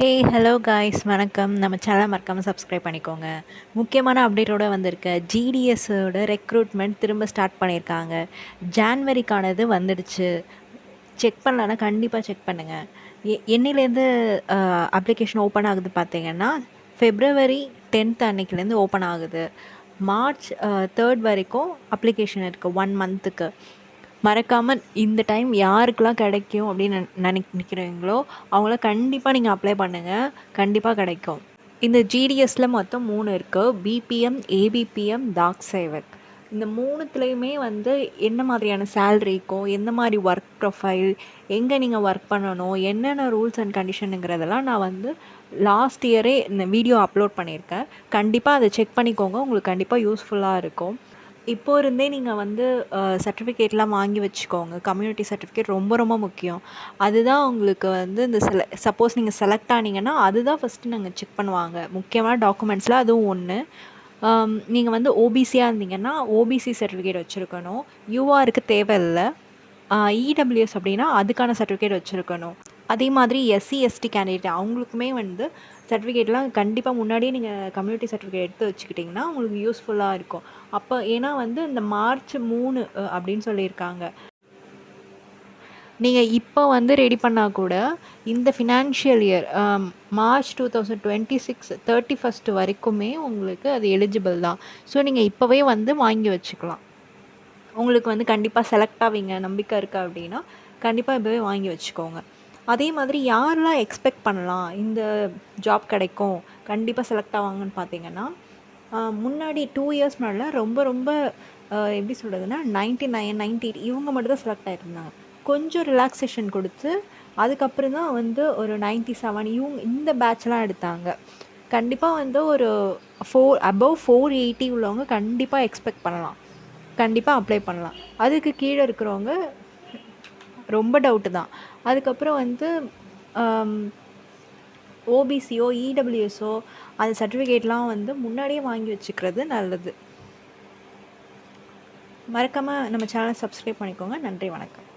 Hello guys வணக்கம். நம்ம channel மறக்காம சப்ஸ்கிரைப் பண்ணிக்கோங்க. முக்கியமான அப்டேட்டோட வந்திருக்க ஜிடிஎஸோட ரெக்ரூட்மெண்ட் திரும்ப ஸ்டார்ட் பண்ணியிருக்காங்க. ஜான்வரிக்கானது வந்துடுச்சு. செக் பண்ணலன்னா கண்டிப்பாக செக் பண்ணுங்கள். என்னையிலேருந்து அப்ளிகேஷன் ஓப்பன் ஆகுது பார்த்தீங்கன்னா, February 10th அன்னைக்குலேருந்து ஓப்பன் ஆகுது. March 3rd வரைக்கும் அப்ளிகேஷன் இருக்குது 1 மந்த்துக்கு. மறக்காமல் இந்த டைம் யாருக்கெல்லாம் கிடைக்கும் அப்படின்னு நினைக்கிறீங்களோ அவங்களாம் கண்டிப்பாக நீங்கள் அப்ளை பண்ணுங்கள். கண்டிப்பாக கிடைக்கும். இந்த ஜிடிஎஸில் மொத்தம் 3 இருக்குது. பிபிஎம், ஏபிபிஎம், டாக் சேவக். இந்த மூணுத்துலேயுமே வந்து என்ன மாதிரியான சேல்ரி இருக்கும், எந்த மாதிரி ஒர்க் ப்ரொஃபைல், எங்கே நீங்கள் ஒர்க் பண்ணணும், என்னென்ன ரூல்ஸ் அண்ட் கண்டிஷனுங்கிறதெல்லாம் நான் வந்து லாஸ்ட் இயரே இந்த வீடியோ அப்லோட் பண்ணியிருக்கேன். கண்டிப்பாக அதை செக் பண்ணிக்கோங்க. உங்களுக்கு கண்டிப்பாக யூஸ்ஃபுல்லாக இருக்கும். இப்போ இருந்தே நீங்கள் வந்து சர்டிஃபிகேட்லாம் வாங்கி வச்சுக்கோங்க. கம்யூனிட்டி சர்டிஃபிகேட் ரொம்ப ரொம்ப முக்கியம். அதுதான் உங்களுக்கு வந்து இந்த சப்போஸ் நீங்கள் செலக்ட் ஆனீங்கன்னா அதுதான் ஃபஸ்ட்டு நாங்கள் செக் பண்ணுவாங்க. முக்கியமான டாக்குமெண்ட்ஸில் அதுவும் ஒன்று. நீங்கள் வந்து ஓபிசியாக இருந்தீங்கன்னா ஓபிசி சர்டிஃபிகேட் வச்சுருக்கணும். யூஆருக்கு தேவையில்லை. இடபிள்யூஎஸ் அப்படின்னா அதுக்கான சர்டிஃபிகேட் வச்சுருக்கணும். அதே மாதிரி எஸ்சி எஸ்டி கேண்டிடேட் அவங்களுக்குமே வந்து சர்டிஃபிகேட்லாம் கண்டிப்பாக முன்னாடியே நீங்கள் கம்யூனிட்டி சர்டிஃபிகேட் எடுத்து வச்சுக்கிட்டிங்கன்னா உங்களுக்கு யூஸ்ஃபுல்லாக இருக்கும். அப்போ ஏன்னா வந்து இந்த March 3 அப்படின்னு சொல்லியிருக்காங்க. நீங்கள் இப்போ வந்து ரெடி பண்ணால் கூட இந்த ஃபினான்ஷியல் இயர் March 2026 31st வரைக்குமே உங்களுக்கு அது எலிஜிபிள் தான். ஸோ நீங்கள் இப்போவே வந்து வாங்கி வச்சுக்கலாம். உங்களுக்கு வந்து கண்டிப்பாக செலக்ட் ஆவீங்க நம்பிக்கை இருக்கா அப்படின்னா கண்டிப்பாக இப்போவே வாங்கி வச்சுக்கோங்க. அதே மாதிரி யாரெல்லாம் எக்ஸ்பெக்ட் பண்ணலாம் இந்த ஜாப் கிடைக்கும், கண்டிப்பாக செலக்ட் ஆவாங்கன்னு பார்த்தீங்கன்னா, முன்னாடி 2 இயர்ஸ் முன்னாடிலாம் ரொம்ப ரொம்ப எப்படி சொல்கிறதுனா 99, 98 இவங்க மட்டும் தான் செலக்ட் ஆகிருந்தாங்க. கொஞ்சம் ரிலாக்ஸேஷன் கொடுத்து அதுக்கப்புறம் தான் வந்து ஒரு 97 இவங்க இந்த பேட்ச்லாம் எடுத்தாங்க. கண்டிப்பாக வந்து ஒரு above 480 உள்ளவங்க கண்டிப்பாக எக்ஸ்பெக்ட் பண்ணலாம். கண்டிப்பாக அப்ளை பண்ணலாம். அதுக்கு கீழே இருக்கிறவங்க ரொம்ப டவுட்டு தான். அதுக்கப்புறம் வந்து ஓபிசியோ, இடபிள்யூஎஸோ அந்த சர்டிஃபிகேட்லாம் வந்து முன்னாடியே வாங்கி வச்சுக்கிறது நல்லது. மறக்காமல் நம்ம சேனலை சப்ஸ்கிரைப் பண்ணிக்கோங்க. நன்றி, வணக்கம்.